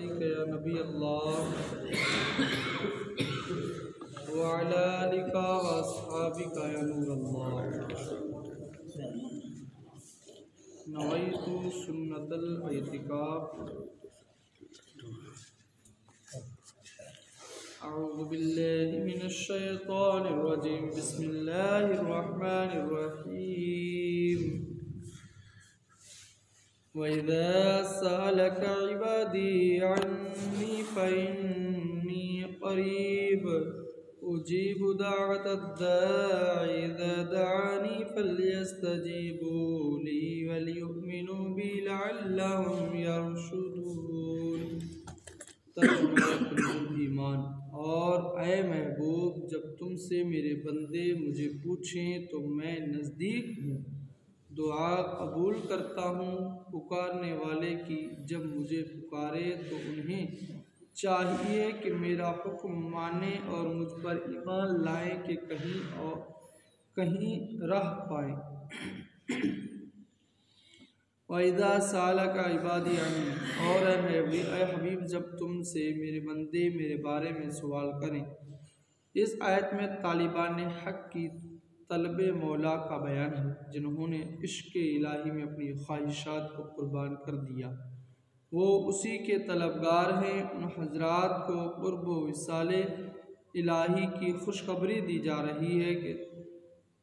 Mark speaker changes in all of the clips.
Speaker 1: या नबी अल्लाह व अला आलिका व अस्हाबिका या नूर अल्लाह। नवैतु सुन्नतल इतिकाफ। अऊज़ु बिल्लाहि मिनश शैतानिर रजीम। बिस्मिल्लाहिर रहमानिर रहीम। वइज़ा सअलक इबादी अन्नी फ़इन्नी क़रीब उजीबु दाअतद दाइ इज़ा दअनी फ़ल्यस्तजीबू ली वलियुमिनू बी लअल्लहुम यरशुदून। तर्जुमा ईमान। और ऐ महबूब, जब तुमसे मेरे बंदे मुझे पूछें तो मैं नज़दीक हूँ, दुआ कबूल करता हूँ पुकारने वाले की। जब मुझे पुकारे तो उन्हें चाहिए कि मेरा हुक्म माने और मुझ पर ईमान लाएं कि कहीं राह पाएं। वइज़ा सालक इबादी अन्नी। और ऐ हबीब, जब तुमसे मेरे बंदे मेरे बारे में सवाल करें। इस आयत में तालिबान हक़ की तलब मौला का बयान है, जिन्होंने इश्क़ इलाही में अपनी ख्वाहिशात को कुर्बान कर दिया। वो उसी के तलबगार हैं। उन हज़रात को क़ुर्ब व विसाले इलाही की खुशखबरी दी जा रही है कि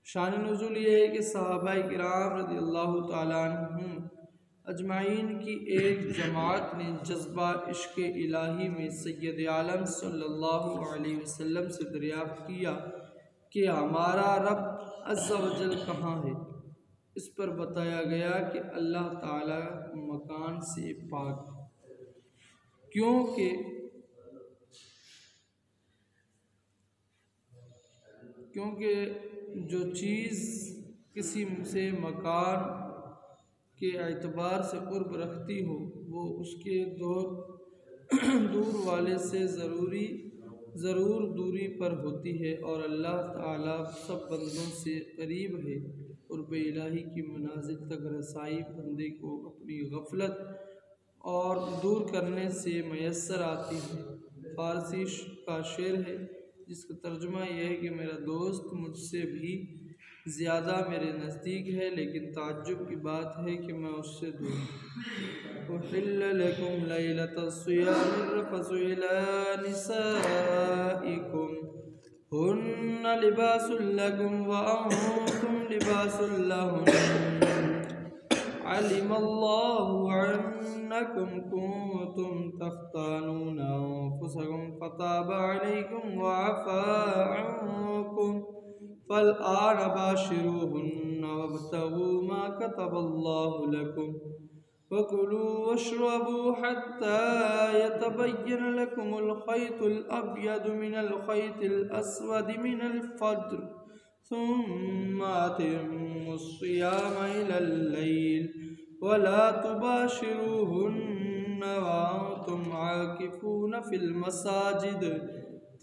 Speaker 1: शान नुज़ूल ये है कि सहाबाए किराम रज़ियल्लाहु तआला अन्हुम अजमाइन की एक जमात ने जज्बा इश्क़ इलाही में सय्यद आलम सल्लल्लाहु अलैहि वसल्लम से दरियाफ़्त किया कि हमारा रब अज़्ज़ा वजल कहाँ है। इस पर बताया गया कि अल्लाह ताला मकान से पाक है, क्योंकि जो चीज़ किसी से मकान के एतबार से क़ुर्ब रखती हो वो उसके दूर वाले से ज़रूर दूरी पर होती है। और अल्लाह ताला सब बंदों से करीब है। क़ुर्ब इलाही की मनाज़िल तक रसाई बंदे को अपनी गफलत और दूर करने से मैसर आती है। फ़ारसी का शेर है जिसका तर्जुमा यह है कि मेरा दोस्त मुझसे भी ज़्यादा मेरे नज़दीक है, लेकिन ताज्जुब की बात है कि मैं उससे दूर हूँ। उहिल्ल लकुम लैलतस्सियामिर रफ़सु इला निसाइकुम हुन्ना लिबासुल लकुम व अंतुम लिबासुल लहुन्न। अलिमल्लाहु अन्नकुम कुंतुम तख्तानूना अंफुसकुम फताब अलैकुम व अफ़ा अन्कुम फ़लआन बाशिरूहुन्न वब्तगू मा कतबल्लाहु लकुम वकुलू वश्रबू हत्ता यतबय्यन लकुमुल ख़ैतुल अब्यदु मिनल ख़ैतिल अस्वदि मिनल फ़ज्र सुम्मा अतिम्मुस्सियाम इलल लैल वला तुबाशिरूहुन्न वअंतुम आकिफून फिल मसाजिद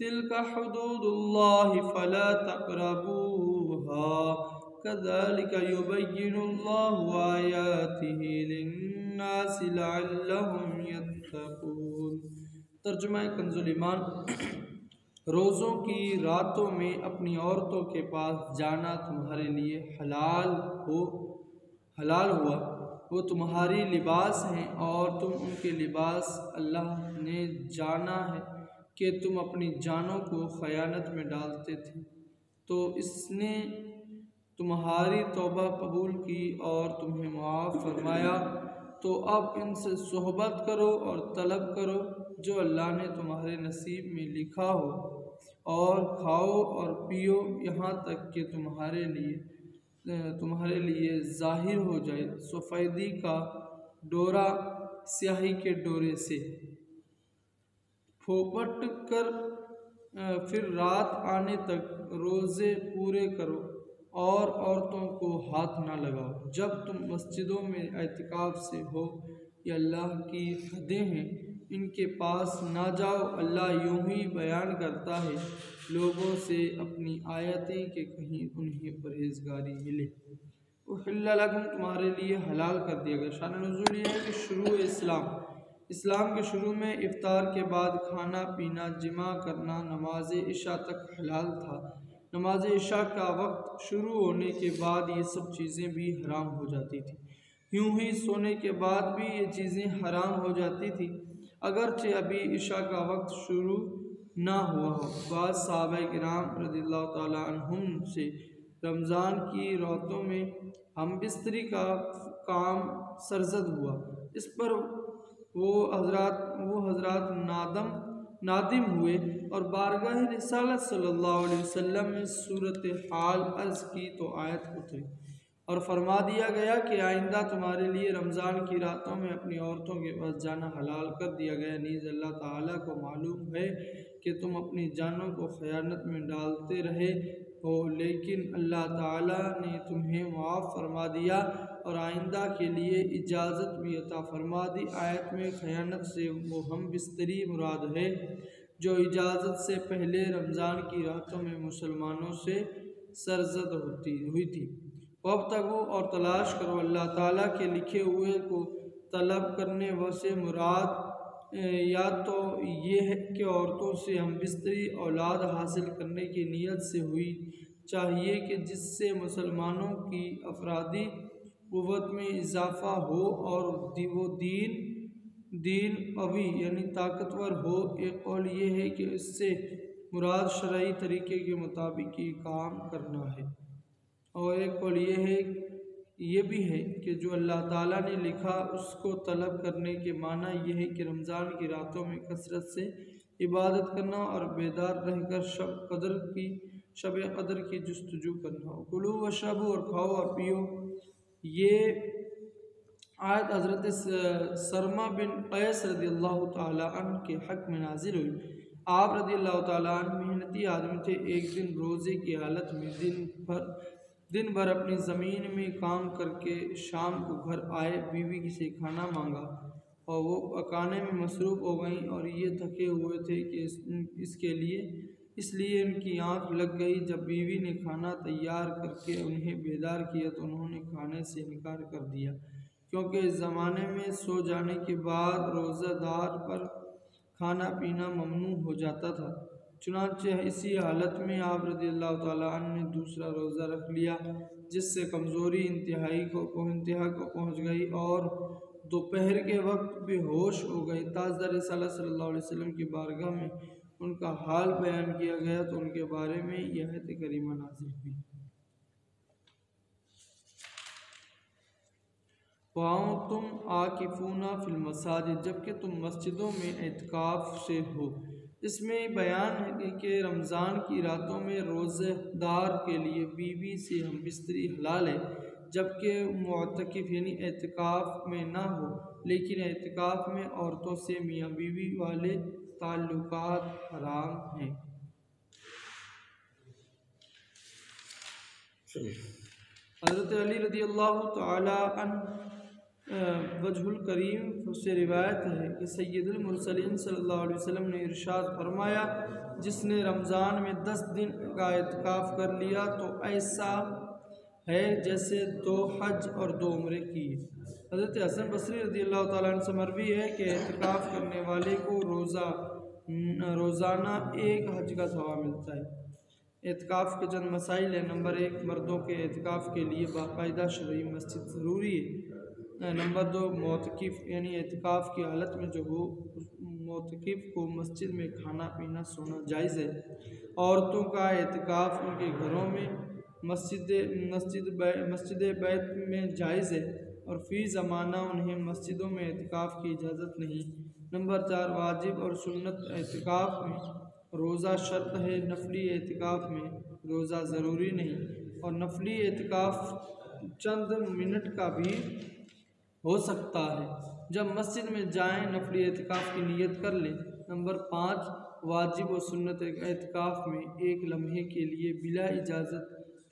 Speaker 1: तिल्का हुदूदुल्लाहि फला तक़रबूहा कज़ालिका युबय्यिनुल्लाहु आयातिहि लिन्नासि लअल्लहुम यत्तक़ून। तर्जुमा कंजुल ईमान। रोज़ों की रातों में अपनी औरतों के पास जाना तुम्हारे लिए हलाल हुआ। वो तुम्हारी लिबास हैं और तुम उनके लिबास। अल्लाह ने जाना है कि तुम अपनी जानों को ख़यानत में डालते थे, तो इसने तुम्हारी तौबा कबूल की और तुम्हें मुआफ़ फरमाया। तो अब इनसे सोहबत करो और तलब करो जो अल्लाह ने तुम्हारे नसीब में लिखा हो, और खाओ और पियो यहाँ तक कि तुम्हारे लिए ज़ाहिर हो जाए सफ़ेदी का डोरा स्याही के डोरे से। फोपट कर फिर रात आने तक रोज़े पूरे करो और औरतों को हाथ ना लगाओ। जब तुम मस्जिदों में एतिकाफ से हो, ये अल्लाह की हदें हैं, इनके पास ना जाओ। अल्लाह यूं ही बयान करता है लोगों से अपनी आयतें कि कहीं उन्हें परहेज़गारी मिले। उहिल्ल लकुम तुम्हारे लिए हलाल कर दिया गया। शान नुज़ूल ये है कि शुरू इस्लाम इस्लाम के शुरू में इफ्तार के बाद खाना पीना, जिमा करना, नमाज इशा तक हलाल था। नमाज इशा का वक्त शुरू होने के बाद ये सब चीज़ें भी हराम हो जाती थी। यूं ही सोने के बाद भी ये चीज़ें हराम हो जाती थी, अगरचे अभी इशा का वक्त शुरू ना हुआ हो। बाद सहाबाए किराम रज़ियल्लाहु ताला अन्हुम से रमज़ान की रातों में हम बिस्तरी का काम सरजद हुआ। इस पर वो हजरात नादिम हुए और बारगाह रिसालत सल्लल्लाहु अलैहि वसल्लम में सूरत हाल अर्ज़ की तो आयत उतरी और फरमा दिया गया कि आइंदा तुम्हारे लिए रमज़ान की रातों में अपनी औरतों के पास जाना हलाल कर दिया गया। नीज़ अल्लाह ताला को मालूम है कि तुम अपनी जानों को ख़यानत में डालते रहे हो, लेकिन अल्लाह ताला ने तुम्हें माफ़ फरमा दिया और आइंदा के लिए इजाज़त भी अता फरमा दी। आयत में ख़यानत से वो हम बिस्तरी मुराद है जो इजाज़त से पहले रमज़ान की रातों में मुसलमानों से सरजद हुई थी। वब्तगू और तलाश करो, अल्लाह ताला के लिखे हुए को तलब करने से मुराद या तो ये है कि औरतों से हम बिस्तरी औलाद हासिल करने की नीयत से हुई चाहिए कि जिससे मुसलमानों की अफरादी क़ुव्वत में इजाफ़ा हो और वो दीन अवी यानी ताकतवर हो। एक कौल ये है कि इससे मुराद शरई तरीके के मुताबिक ही काम करना है, और एक कौल ये भी है कि जो अल्लाह ताला ने लिखा उसको तलब करने के माना यह है कि रमज़ान की रातों में कसरत से इबादत करना और बेदार रहकर शब कदर की जुस्तजू करना। कुलू वशरबू और खाओ और पियो। ये आयत हज़रत सरमा बिन कैस रज़ियल्लाहु ताला अन्हु के हक़ में नाजिल हुई। आप रज़ियल्लाहु ताला अन्हु मेहनती आदमी थे। एक दिन रोज़े की हालत में दिन भर अपनी ज़मीन में काम करके शाम को घर आए, बीवी से खाना मांगा और वो पकाने में मसरूफ़ हो गई और ये थके हुए थे कि इसलिए उनकी आँख लग गई। जब बीवी ने खाना तैयार करके उन्हें बेदार किया तो उन्होंने खाने से इनकार कर दिया, क्योंकि इस ज़माने में सो जाने के बाद रोज़ादार पर खाना पीना ममनू हो जाता था। चुनांचे इसी हालत में आप रज़ियल्लाहु ताला अन्हु ने दूसरा रोज़ा रख लिया, जिससे कमज़ोरी इंतहा को पहुँच गई और दोपहर के वक्त बेहोश हो गए। ताज़दार रिसालत सल्लल्लाहु अलैहि वसल्लम की बारगाह में उनका हाल बयान किया गया तो उनके बारे में यह आयत करीमा नाज़िल हुई। वाओ तुम आकिफूना फिल मसाजिद, जबकि तुम मस्जिदों में एतकाफ़ से हो। इसमें बयान है कि रमज़ान की रातों में रोज़ेदार के लिए बीवी से हम बिस्तरी हलाल है, जबकि मुअतकिफ़ यानी एतकाफ़ में ना हो, लेकिन एतकाफ़ में औरतों से मियाँ बीवी वाले ताल्लुकात हराम हैं। हज़रत अली रज़ियल्लाहु ताला अन्हु वजहुल करीम से रिवायत है कि सय्यदुल मुरसलीन सल्लल्लाहु अलैहि वसल्लम ने इरशाद फरमाया, जिसने रमज़ान में 10 दिन का एतकाफ़ कर लिया तो ऐसा है जैसे 2 हज और 2 उम्रे किए। हज़रत हसन बसरी रज़ियल्लाहु ताला अन्हु से मरवी है कि एतकाफ़ करने वाले को रोज़ाना 1 हज का सवाब मिलता है। एतकाफ़ के चंद मसाइल हैं। नंबर 1, मर्दों के एतकाफ़ के लिए बाकायदा शरई मस्जिद ज़रूरी है। नंबर 2, मोतकिफ़ यानी एतकाफ़ की हालत में जो हो मोतकिफ़ को मस्जिद में खाना पीना सोना जायज़ है। औरतों का एतकाफ़ उनके घरों में मस्जिद बैत में जायज़ है और फ़ी ज़माना उन्हें मस्जिदों में एतकाफ़ की इजाज़त नहीं। नंबर 4, वाजिब और सुन्नत एतकाफ़ में रोज़ा शर्त है, नफली एतकाफ़ में रोज़ा ज़रूरी नहीं और नफली एतकाफ़ चंद मिनट का भी हो सकता है। जब मस्जिद में जाएं नफली एतकाफ़ की नीयत कर लें। नंबर 5, वाजिब और सुन्नत एतकाफ़ में एक लम्हे के लिए बिला इजाज़त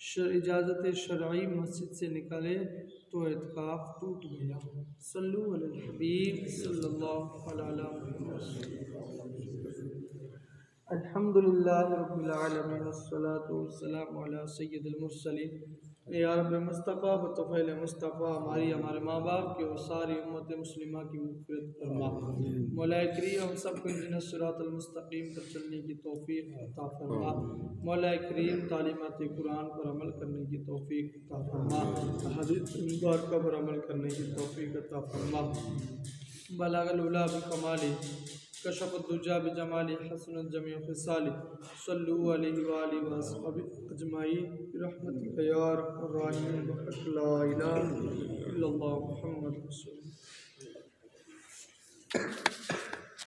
Speaker 1: शरई मस्जिद से निकले तो एतकाफ़ टूट गया। सल्लु अलल हबीब सल्लल्लाहु अलैहि वसल्लम। अल्हम्दुलिल्लाहि रब्बिल आलमीन वस्सलातु वस्सलामु अला सय्यिदिल मुरसलीन या रब मुस्तफ़ा बतफ़ैल मुस्तफ़ा हमारी हमारे माँ बाप की और सारी उम्मत मुस्लिमा की मग़फ़िरत फरमा। मौला करीम हम सबको इहदिना सिरातल मुस्तक़ीम पर चलने की तौफ़ीक़ अता फरमा। मौला करीम तालीमात कुरान पर अमल करने की तौफ़ीक़ अता फरमा। हदीस मुबारका पर अमल करने की तौफ़ीक़ अता फरमा। बलागल उला बिकमाली कशफ़ुद्दुजा बिजमाली हसनत जमीउ ख़िसाली सल्लु अलैहि व आलिहि व अस्हाबिहि अजमाईन बिरहमतिका या अरहमर राहिमीन बहक़ ला इलाहा इल्लल्लाह मुहम्मद रसूलुल्लाह।